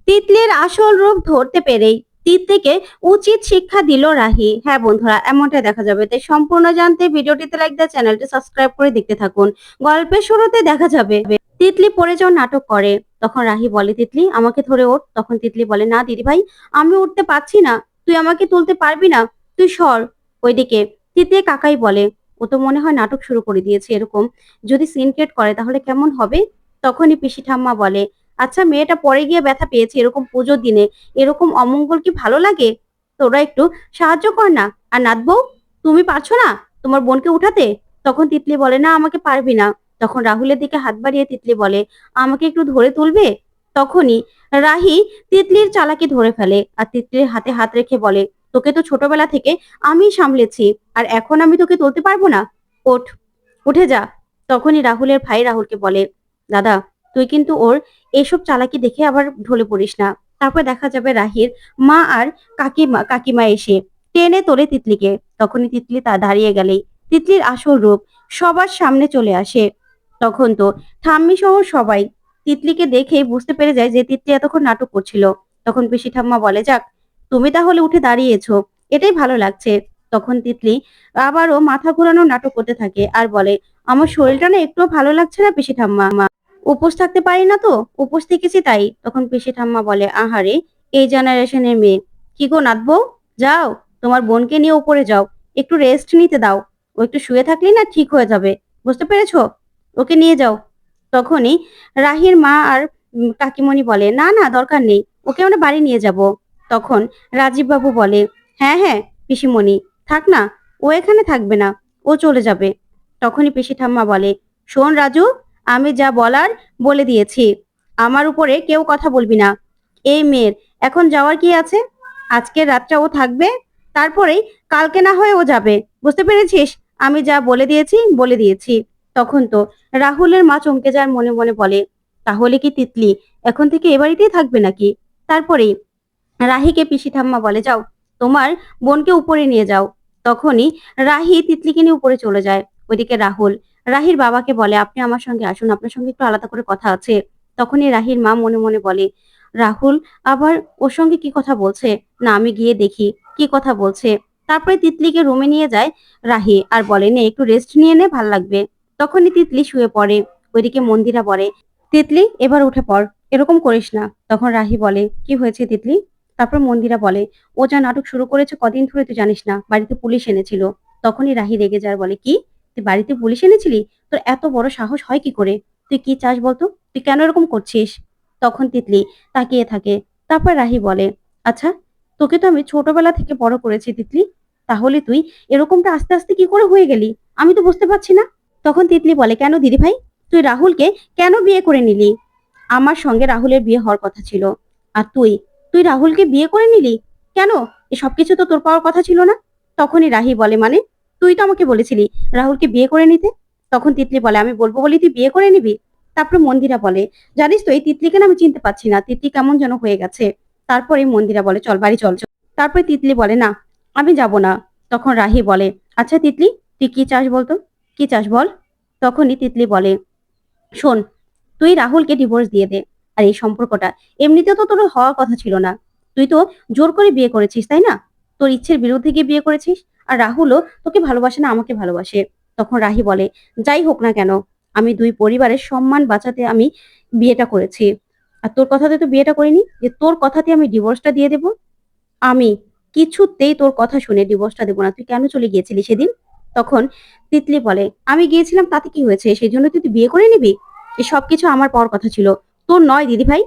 তিতলির আসল রূপ ধরতে পেরেই তিতলিকে উচিত শিক্ষা দিল রাহি। হ্যাঁ বন্ধুরা, এমনটাই দেখা যাবে। তাই সম্পূর্ণ জানতে ভিডিওটিতে লাইক দিয়ে চ্যানেলটি সাবস্ক্রাইব করে দেখতে থাকুন। গল্পের শুরুতে দেখা যাবে তিতলি পড়ে যাওয়ার নাটক করে। তখন রাহি বলে, তিতলি আমাকে ধরে ওঠ। তখন তিতলি বলে, না দিদি ভাই, আমি উঠতে পারছি না, তুই আমাকে তুলতে পারবি না, তুই সর ওইদিকে। তিতলি কাকাই বলে, ও তো মনে হয় নাটক শুরু করে দিয়েছে। এরকম যদি সিন ক্রিয়েট করে তাহলে কেমন হবে? তখনই পিসি ঠাম্মা বলে, আচ্ছা মেয়েটা পরে গিয়ে ব্যথা পেয়েছে, এরকম পুজোর দিনে এরকম অমঙ্গল কি ভালো লাগে? তোরা একটু সাহায্য কর না। আর নাথ বউ, তুমি পারছো না তোমার বোনকে উঠাতে? তখন তিতলি বলে, না আমাকে পারবি না। তখন রাহুলের দিকে হাত বাড়িয়ে তিতলি বলে, আমাকে একটু ধরে তুলবে? তখনই রাহি তিতলির চালাকি ধরে ফেলে আর তিতলির হাতে হাত রেখে বলে, তোকে তো ছোটবেলা থেকে আমি সামলেছি, আর এখন আমি তোকে তুলতে পারবো না? ওঠ, উঠে যা। তখনই রাহুলের ভাই রাহুলকে বলে, দাদা তুই কিন্তু ওর এসব চালাকি দেখে আবার ঢলে পড়িস না। তারপর দেখা যাবে রাহির মা আর কাকিমা এসে টেনে তোলে তিতলিকে। তখনই তিতলি তা দাঁড়িয়ে গেলেই তিতলির আসল রূপ সবার সামনে চলে আসে। তখন তো ঠাম্মি সহ সবাই তিতলিকে দেখে বুঝতে পেরে যায় যে তিতলি এতক্ষণ নাটক করছিল। তখন পিসি ঠাম্মা বলে, যাক তুমি তাহলে উঠে দাঁড়িয়েছো, এটাই ভালো লাগছে। তখন তিতলি আবারও মাথা ঘোরানো নাটক করতে থাকে আর বলে, আমার শরীরটা না একটুও ভালো লাগছে না পিসি ঠাম্মা, উপোস থাকতে পারি না তো, উপোস থেকেছি তাই। তখন পিসি ঠাম্মা বলে, আহারে এই জেনারেশনের মেয়ে। কি গো নাথ বউ, যাও তোমার বোনকে নিয়ে উপরে যাও, একটু রেস্ট নিতে দাও। ও একটু শুয়ে থাকলেই না ঠিক হয়ে যাবে, বুঝতে পেরেছো? ওকে নিয়ে যাও। তখনই রাহির মা আর কাকিমণি বলে, না না দরকার নেই, ওকে আমরা বাড়ি নিয়ে যাব। তখন রাজীব বাবু বলে, হ্যাঁ হ্যাঁ পিসিমণি, থাক না, ও এখানে থাকবে না, ও চলে যাবে। তখনই পিসি ঠাম্মা বলে, শোন রাজু, আমি যা বলার বলে দিয়েছি, আমার উপরে কেউ কথা বলবি না। এই মেয়ের এখন যাওয়ার কি আছে? আজকের রাতটা ও থাকবে, তারপরেই কালকে না হয় ও যাবে, বুঝতে পেরেছিস? আমি যা বলে দিয়েছি বলে দিয়েছি। তখন তো রাহুলের মা চমকে যায়, মনে মনে বলে, তাহলে কি তিতলি এখন থেকে এ বাড়িতেই থাকবে নাকি? তারপরেই রাহিকে পিসি ঠাম্মা বলে, যাও তোমার বোনকে উপরে নিয়ে যাও। তখনই রাহি তিতলিকে নিয়ে উপরে চলে যায়। ওইদিকে রাহুল রাহির বাবাকে বলে, আপনি আমার সঙ্গে আসুন, আপনার সঙ্গে একটু আলাদা করে কথা আছে। তখনই রাহির মা মনে মনে বলে, রাহুল আবার ওর সঙ্গে কি কথা বলছে, না আমি গিয়ে দেখি কি কথা বলছে। তারপরে তিতলিকে রুমে নিয়ে যায় রাহি আর বলে, নে একটু রেস্ট নিয়ে নে, ভাল লাগবে। তখনই তিতলি শুয়ে পড়ে। ওইদিকে মন্দিরা বলে, তিতলি এবার উঠে পড়, এরকম করিস না। তখন রাহি বলে, কি হয়েছে তিতলি? তারপর মন্দিরা বলে, ও যা নাটক শুরু করেছে কদিন ধরে তুই জানিস না, বাড়িতে পুলিশ এনেছিল। তখনই রাহি রেগে যায়, বলে, কি তুই বাড়িতে পুলিশ এনেছিলি? তোর এত বড় সাহস হয় কি করে? তুই কি চাস বলতো, তুই কেন এরকম করছিস? তখন তিতলি তাকিয়ে থাকে। তারপর রাহি বলে, আচ্ছা তোকে তো আমি ছোটবেলা থেকে বড় করেছি তিতলি, তাহলে তুই এরকমটা আস্তে আস্তে কি করে হয়ে গেলি, আমি তো বুঝতে পারছি না। তখন তিতলি বলে, কেন দিদি ভাই, তুই রাহুলকে কেন বিয়ে করে নিলি? আমার সঙ্গে রাহুলের বিয়ে হওয়ার কথা ছিল, আর তুই তুই রাহুলকে বিয়ে করে নিলি কেন? এ সবকিছু তো তোর পাওয়ার কথা ছিল না। তখনই রাহি বলে, মানে তুই তো আমাকে বলেছিলি রাহুলকে বিয়ে করে নিতে। তখন তিতলি বলে, আমি বলবো বলি তুই বিয়ে করে নিবি? তারপরে মন্দিরা বলে, জানিস তো এই তিতলিকে না আমি চিনতে পারছি না, তিতলি কেমন যেন হয়ে গেছে। তারপরে মন্দিরা বলে, চল বাড়ি চল চল। তারপরে তিতলি বলে, না আমি যাব না। তখন রাহি বলে, আচ্ছা তিতলি তুই কি চাস বলতো, কি চাস বল? তখনই তিতলি বলে, শোন, তুই রাহুলকে ডিভোর্স দিয়ে দে। আর এই সম্পর্কটা এমনিতেও তো তোর হওয়ার কথা ছিল না, তুই তো জোর করে বিয়ে করেছিস তাই না? তোর ইচ্ছের বিরুদ্ধে গিয়ে বিয়ে করেছিস। আর রাহুলও তোকে ভালোবাসে না, আমাকে ভালোবাসে। তখন রাহি বলে, যাই হোক না কেন, আমি দুই পরিবারের সম্মান বাঁচাতে আমি বিয়েটা করেছি। আর তোর কথাতে তো বিয়েটা করিনি যে তোর কথাতে আমি ডিভোর্সটা দিয়ে দেব। আমি কিছুতেই তোর কথা শুনে ডিভোর্সটা দেবো না। তুই কেন চলে গিয়েছিলি সেদিন? তখন তিতলি বলে, আমি গিয়েছিলাম তাতে কি হয়েছে, সেই জন্য তুই বিয়ে করে নিবি? এই সবকিছু আমার পাওয়ার কথা ছিল, তোর নয় দিদি ভাই।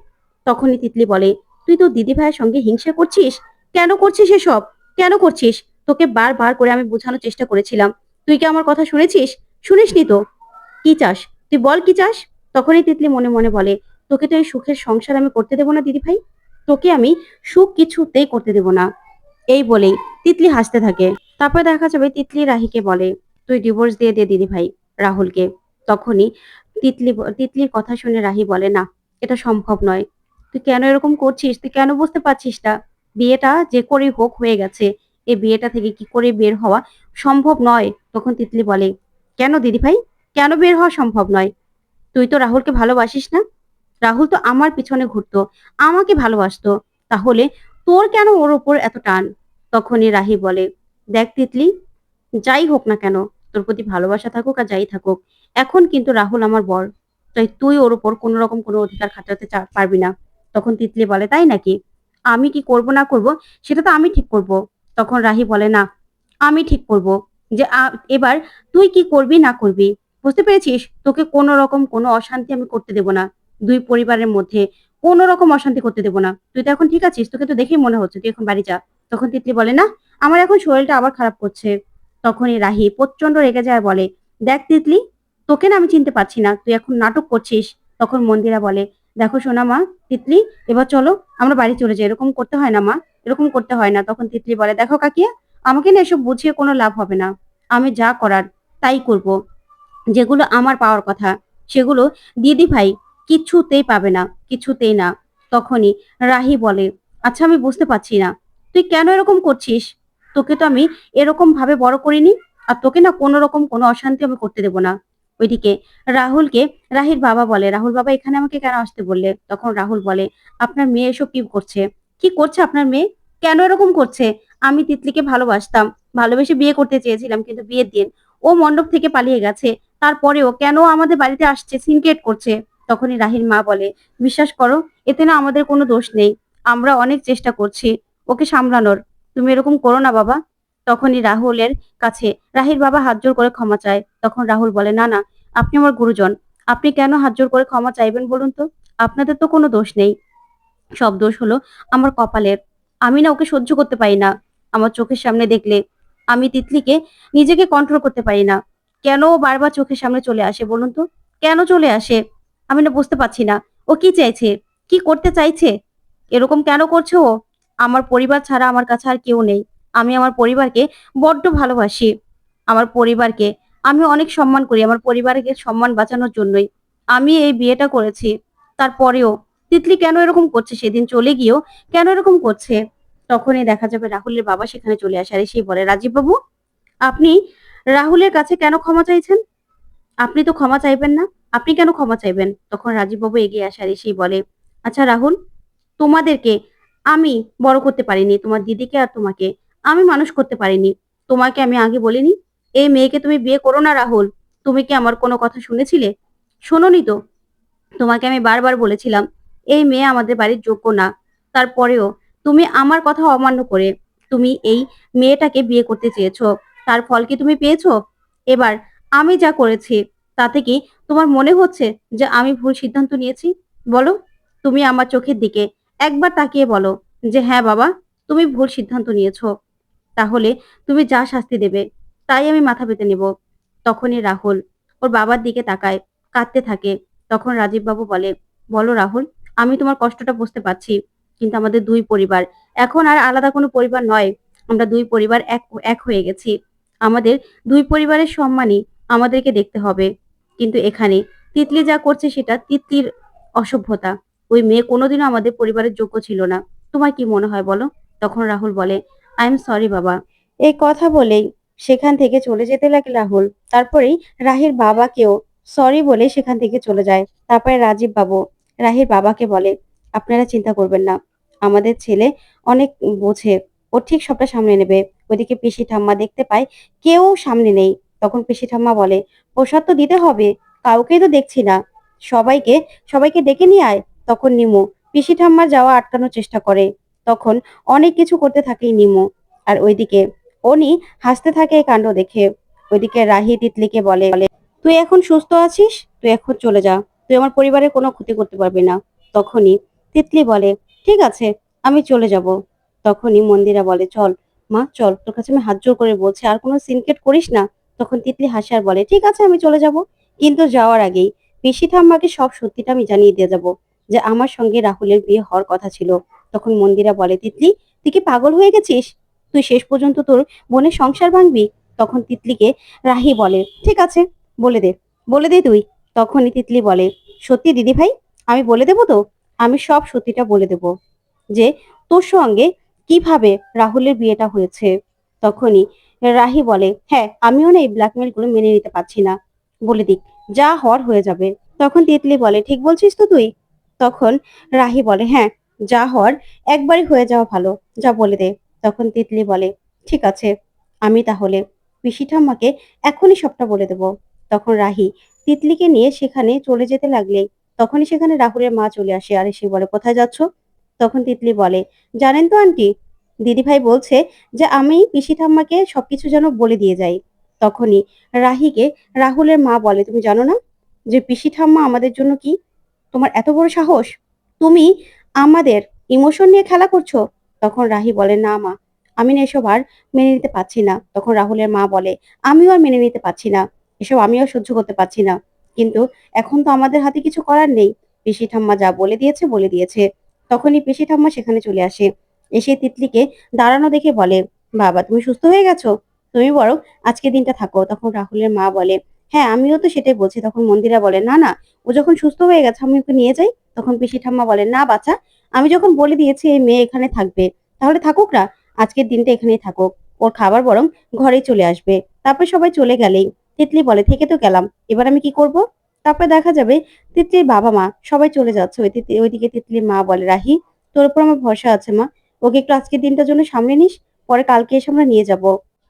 তখনই তিতলি বলে, তুই তো দিদি ভাইয়ের সঙ্গে হিংসা করছিস, কেন করছিস এসব, কেন করছিস? তোকে বারবার করে আমি বোঝানোর চেষ্টা করেছিলাম, তুই কি আমার কথা শুনেছিস? শুনিসনি তো। কি চাস, তুই বল কি চাস? তখনই তিতলি মনে মনে বলে, তোকে তো এই সুখের সংসার আমি করতে দেবো না দিদি ভাই, তোকে আমি সুখ কিছুতেই করতে দেবো না। এই বলেই তিতলি হাসতে থাকে। তারপর দেখা যাবে তিতলি রাহিকে বলে, তুই ডিভোর্স দিয়ে দে দিদি ভাই রাহুলকে। তখনই তিতলির কথা শুনে রাহি বলে, না এটা সম্ভব নয়। তুই কেন এরকম করছিস, তুই কেন বুঝতে পারছিস না? বিয়েটা যে করেই হোক হয়ে গেছে, এই বিয়েটা থেকে কি করে বের হওয়া সম্ভব নয়। তখন তিতলি বলে, কেন দিদি ভাই, কেন বের হওয়া সম্ভব নয়? তুই তো রাহুলকে ভালোবাসিস না? রাহুল তো আমার পিছনে ঘুরতো, আমাকে ভালোবাসতো, তাহলে তোর কেন ওর ওপর এত টান? তখনই রাহি বলে, দেখ তিতলি, যাই হোক না কেন, তোর প্রতি ভালোবাসা থাকুক আর যাই থাকুক, এখন কিন্তু রাহুল আমার বর, তাই তুই ওর উপর কোনো রকম কোনো অধিকার খাটাতে পারবি না। তখন তিতলি বলে, তাই নাকি? আমি কি করব না করব সেটা তো আমি ঠিক করব। তখন রাহি বলে, না, আমি ঠিক করব যে এবার তুই কি করবি না করবি। বুঝতে পেরেছিস? তোকে কোনো রকম কোনো অশান্তি আমি করতে দেব না। দুই পরিবারের মধ্যে কোনো রকম অশান্তি করতে দেব না। তুই তো এখন ঠিক আছিস, তোকে তো দেখেই মনে হচ্ছে, তুই এখন বাড়ি যা। তখন তিতলি বলে, না, আমার এখন শরীরটা আবার খারাপ করছে। তখনই রাহি প্রচন্ড রেগে যায় আর বলে, দেখ তিতলি, তোকে না আমি চিনতে পারছি না, তুই এখন নাটক করছিস। তখন মন্দিরা বলে, দেখো সোনা মা, তিতলি, এবার চলো আমরা বাড়ি চলে যাই, এরকম করতে হয় না মা, এরকম করতে হয় না। তখন তিতলি বলে, দেখো কাকিয়া, আমাকে না এসব বুঝিয়ে কোনো লাভ হবে না, আমি যা করার তাই করব। যেগুলো আমার পাওয়ার কথা সেগুলো দিদি ভাই কিছুতেই পাবে না, কিছুতেই না। তখনই রাহি বলে, আচ্ছা আমি বুঝতে পারছি না, তুই কেন এরকম করছিস? তোকে তো আমি এরকম ভাবে বড় করিনি, আর তোকে না কোনো রকম কোনো অশান্তি আমি করতে দেব না। ওইদিকে রাহুলকে রাহির বাবা বলে, রাহুল বাবা এখানে আমাকে কেন আসতে বললে? তখন রাহুল বলে, আপনার মেয়ে এসব কি করছে? কি করছে আপনার মেয়ে? কেন এরকম করছে? আমি তিতলিকে ভালোবাসতাম, ভালোবেসে বিয়ে করতে চেয়েছিলাম, কিন্তু বিয়ের দিন ও মণ্ডপ থেকে পালিয়ে গেছে, তারপরেও কেন আমাদের বাড়িতে আসছে, সিনক্রেট করছে। তখনই রাহির মা বলে, বিশ্বাস করো, এতে না আমাদের কোনো দোষ নেই, আমরা অনেক চেষ্টা করছি ওকে সামলানোর, তুমি এরকম করো না বাবা। তখনই রাহুলের কাছে রাহির বাবা হাত জোর করে ক্ষমা চায়। তখন রাহুল বলে, না না, আপনি আমার গুরুজন, আপনি কেন হাত জোর করে ক্ষমা চাইবেন বলুন তো? আপনাদের তো কোনো দোষ নেই, সব দোষ হলো আমার কপালের। আমি না ওকে সহ্য করতে পারি না, আমার চোখের সামনে দেখলে আমি তিতলিকে নিজেকে কন্ট্রোল করতে পারি না। কেন ও বারবার চোখের সামনে চলে আসে বলুন তো? কেন চলে আসে? আমি না বুঝতে পারছি না, ও কি চাইছে, কি করতে চাইছে, এরকম কেন করছে ও? আমার পরিবার ছাড়া আমার কাছে আর কেউ নেই, আমি আমার পরিবারকে বড্ড ভালোবাসি, আমার পরিবারকে আমি অনেক সম্মান করি, আমার পরিবারকে সম্মান বাঁচানোর জন্যই আমি এই বিয়েটা করেছি। তারপরেও তিতলি কেন এরকম করছে, সেদিন চলে গিয়েও কেন এরকম করছে? তখনই দেখা যাবে রাহুলের বাবা সেখানে চলে আসে আর এসেই বলে, রাজীব বাবু, আপনি রাহুলের কাছে কেন ক্ষমা চাইছেন? আপনি তো ক্ষমা চাইবেন না, আপনি কেন ক্ষমা চাইবেন? তখন রাজীব বাবু এগিয়ে আসে আর এসেই বলে, আচ্ছা রাহুল, তোমাদেরকে আমি বড় করতে পারিনি, তোমার দিদিকে আর তোমাকে আমি মানুষ করতে পারিনি। তোমাকে আমি আগে বলিনি এই মেয়েকে তুমি বিয়ে করো না রাহুল? তুমি কি আমার কোনো কথা শুনেছিলে? শোনোনি তো। তোমাকে আমি বারবার বলেছিলাম এই মেয়ে আমাদের বাড়ির যোগ্য না, তারপরেও তুমি আমার কথা অমান্য করে তুমি এই মেয়েটাকে বিয়ে করতে চেয়েছো, তার ফল কি তুমি পেয়েছো? এবার আমি যা করেছি তাতে কি তোমার মনে হচ্ছে যে আমি ভুল সিদ্ধান্ত নিয়েছি? বলো, তুমি আমার চোখের দিকে একবার তাকিয়ে বলো যে হ্যাঁ বাবা, তুমি ভুল সিদ্ধান্ত নিয়েছো, তাহলে তুমি যা শাস্তি দেবে তাই আমি মাথা পেতে নেব। তখনই রাহুল ওর বাবার দিকে তাকায়, কাঁদতে থাকে। তখন রাজীব বাবু বলে, বলো রাহুল, আমি তোমার কষ্টটা বুঝতে পারছি, কিন্তু আমাদের দুই পরিবার এখন আর আলাদা কোনো পরিবার নয়, আমরা দুই পরিবার এক এক হয়ে গেছি, আমাদের দুই পরিবারের সম্মানই আমাদেরকে দেখতে হবে। কিন্তু এখানে তিতলি যা করছে সেটা তিতলির অসভ্যতা, ওই মেয়ে কোনোদিনও আমাদের পরিবারের যোগ্য ছিল না। তোমার কি মনে হয় বলো? তখন রাহুল বলে, আই এম সরি বাবা। এই কথা বলেই সেখান থেকে চলে যেতে লাগে রাহুল। তারপরেই রাহির বাবাকেও সরি বলে সেখান থেকে চলে যায়। তারপরে রাজীব বাবু রাহির বাবাকে বলে, আপনারা চিন্তা করবেন না, আমাদের ছেলে অনেক বোঝে, ও ঠিক সবটা সামলে নেবে। ওইদিকে পিসি ঠাম্মা দেখতে পায় কেউ সামনে নেই। তখন পিসি ঠাম্মা বলে, প্রসাদ তো দিতে হবে, কাউকেই তো দেখছি না, সবাইকে সবাইকে ডেকে নিয়ে আয়। তখন নিমু পিসি ঠাম্মার যাওয়া আটকানোর চেষ্টা করে। তখন অনেক কিছু করতে থাকে নিমু। আর ওইদিকে অনি হাসতে থাকে এই কাণ্ড দেখে। ওইদিকে রাহি তিতলিকে বলে, তুই এখন সুস্থ আছিস, তুই এখন চলে যা, তুই আমার পরিবারের কোনো ক্ষতি করতে পারবি না। তখনই তিতলি বলে, ঠিক আছে, আমি চলে যাব। তখনই মন্দিরা বলে, চল মা চল, তোর কাছে আমি হাত জোর করে বলছি আর কোনো সিনক্রেট করিস না। তখন তিতলি হাসে আর বলে, ঠিক আছে আমি চলে যাব, কিন্তু যাওয়ার আগেই পিসি ঠাম্মাকে সব সত্যিটা আমি জানিয়ে দিয়ে যাব যে আমার সঙ্গে রাহুলের বিয়ে হওয়ার কথা ছিল। তখন মন্দিরা বলে, তিতলি, তুই কি পাগল হয়ে গেছিস? তুই শেষ পর্যন্ত তোর বোনের সংসার ভাঙবি? তখন তিতলিকে রাহি বলে, ঠিক আছে, বলে দে, বলে দে তুই। তখনই তিতলি বলে, সত্যি দিদি ভাই, আমি বলে দেবো তো, আমি সব সত্যিটা বলে দেব যে তোর সঙ্গে কিভাবে রাহুলের বিয়েটা হয়েছে। তখনই রাহি বলে, হ্যাঁ, আমিও না এই ব্ল্যাকমেল গুলো মেনে নিতে পারছি না, বলে দিক, যা হওয়ার হয়ে যাবে। তখন তিতলি বলে, ঠিক বলছিস তো তুই? তখন রাহি বলে, হ্যাঁ, যা হওয়ার একবারই হয়ে যাওয়া ভালো, যা বলে দে। তখন তিতলি বলে, ঠিক আছে, আমি তাহলে পিসি ঠাম্মাকে এখনই সবটা বলে দেব। তখন রাহি তিতলিকে নিয়ে সেখানে চলে যেতে লাগলে তখনই সেখানে রাহুলের মা চলে আসে আর এসে বলে, কোথায় যাচ্ছ? তখন তিতলি বলে, জানেন তো আন্টি, দিদিভাই বলছে যে আমি পিসি ঠাম্মাকে সবকিছু যেন বলে দিয়ে যাই। তখনই রাহিকে রাহুলের মা বলে, তুমি জানো না যে পিসি ঠাম্মা আমাদের জন্য কি? তোমার এত বড় সাহস, তুমি আমাদের ইমোশন নিয়ে খেলা করছো? তখন রাহি বলে, না মা, আমি না এসব আর মেনে নিতে পারছি না। তখন রাহুলের মা বলে, আমিও আর মেনে নিতে পারছি না, এসব আমিও সহ্য করতে পারছি না, কিন্তু এখন তো আমাদের হাতে কিছু করার নেই। পিসি ঠাম্মা যা বলে দিয়েছে বলে দিয়েছে। তখনই পিসি ঠাম্মা সেখানে চলে আসে, এসে তিতলিকে দাঁড়ানো দেখে বলে, বাবা তুমি সুস্থ হয়ে গেছো, তুমি বরং আজকে দিনটা থাকো। তখন রাহুলের মা বলে, হ্যাঁ আমিও তো সেটাই বলছি। তখন মন্দিরা বলে, না না, ও যখন সুস্থ হয়ে গেছে আমি ওকে নিয়ে যাই। তখন পিসি ঠাম্মা বলে, না বাচ্চা, আমি যখন বলে দিয়েছি এই মেয়ে এখানে থাকবে, তাহলে থাকুক না, আজকের দিনটা এখানেই থাকুক, ওর খাবার বরং ঘরেই চলে আসবে। তারপর সবাই চলে গেলেই তিতলি বলে, থেকে তো গেলাম, এবার আমি কি করব? তারপরে দেখা যাবে তিতলির বাবা মা সবাই চলে যাচ্ছে। ওইদিকে তিতলির মা বলে, রাহি, তোর উপর আমার ভরসা আছে মা, ওকে একটু আজকের দিনটার জন্য সামলে নিস, পরে কালকে এসে আমরা নিয়ে যাব।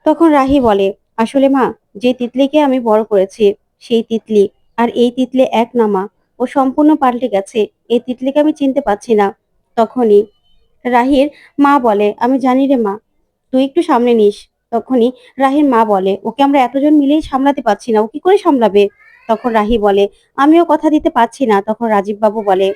তখন রাহি বলে, আসলে মা, যে তিতলিকে আমি বড় করেছি সেই তিতলি আর এই তিতলি এক না মা, ও সম্পূর্ণ পাল্টে গেছে, এই তিতলিকে আমি চিনতে পারছি না। তখনই রাহির মা বলে, আমি জানি রে মা, তুই একটু সামনে নিস। তখনই রাহির মা বলে, ওকে আমরা এতজন মিলেই সামলাতে পারছি না, ও কি করে সামলাবে? তখন রাহি বলে, আমিও কথা দিতে পারছি না। তখন রাজীব বাবু বলে,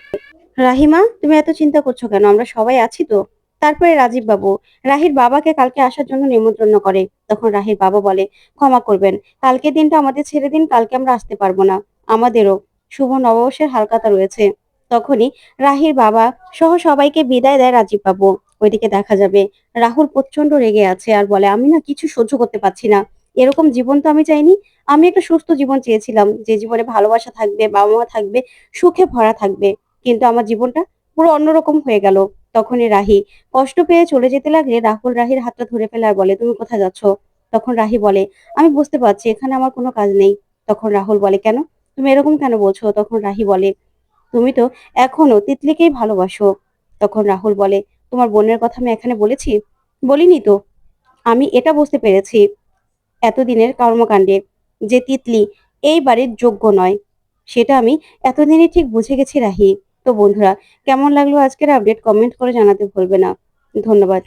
রাহিমা, তুমি এত চিন্তা করছো কেন, আমরা সবাই আছি তো। তারপরে রাজীব বাবু রাহির বাবাকে কালকে আসার জন্য নিমন্ত্রণ করে। তখন রাহির বাবা বলে, ক্ষমা করবেন, কালকে দিনটা আমাদের ছেড়ে দিন, কালকে আমরা আসতে পারবো না, আমাদেরও শুভ নববর্ষের হালখাতা রয়েছে। তখনই রাহির বাবা সহ সবাইকে বিদায় দেয় রাজীব বাবু। ওইদিকে দেখা যাবে রাহুল প্রচন্ড রেগে আছে আর বলে, আমি না কিছু সহ্য করতে পারছি না, এরকম জীবন তো আমি চাইনি, আমি একটা সুস্থ জীবন চেয়েছিলাম, যে জীবনে ভালোবাসা থাকবে, বাবা মা থাকবে, সুখে ভরা থাকবে, কিন্তু আমার জীবনটা পুরো অন্যরকম হয়ে গেল। তখনই রাহি কষ্ট পেয়ে চলে যেতে লাগলে রাহুল রাহির হাতটা ধরে ফেলে আর বলে, তুমি কোথায় যাচ্ছ? তখন রাহি বলে, আমি বুঝতে পারছি এখানে আমার কোনো কাজ নেই। তখন রাহুল বলে, কেন, তুমি এরকম কেন বলছো? তখন রাহি বলে, তুমি তো এখনো তিতলিকেই ভালোবাসো। তখন রাহুল বলে, তোমার বোনের কথা আমি এখানে বলেছি? বলিনি তো। আমি এটা বুঝতে পেরেছি এতদিনের কর্মকাণ্ডে যে তিতলি এই বাড়ির যোগ্য নয়, সেটা আমি এতদিনে ঠিক বুঝে গেছি রাহি। তো বন্ধুরা, কেমন লাগলো আজকের আপডেট কমেন্ট করে জানাতে ভুলবে না। ধন্যবাদ।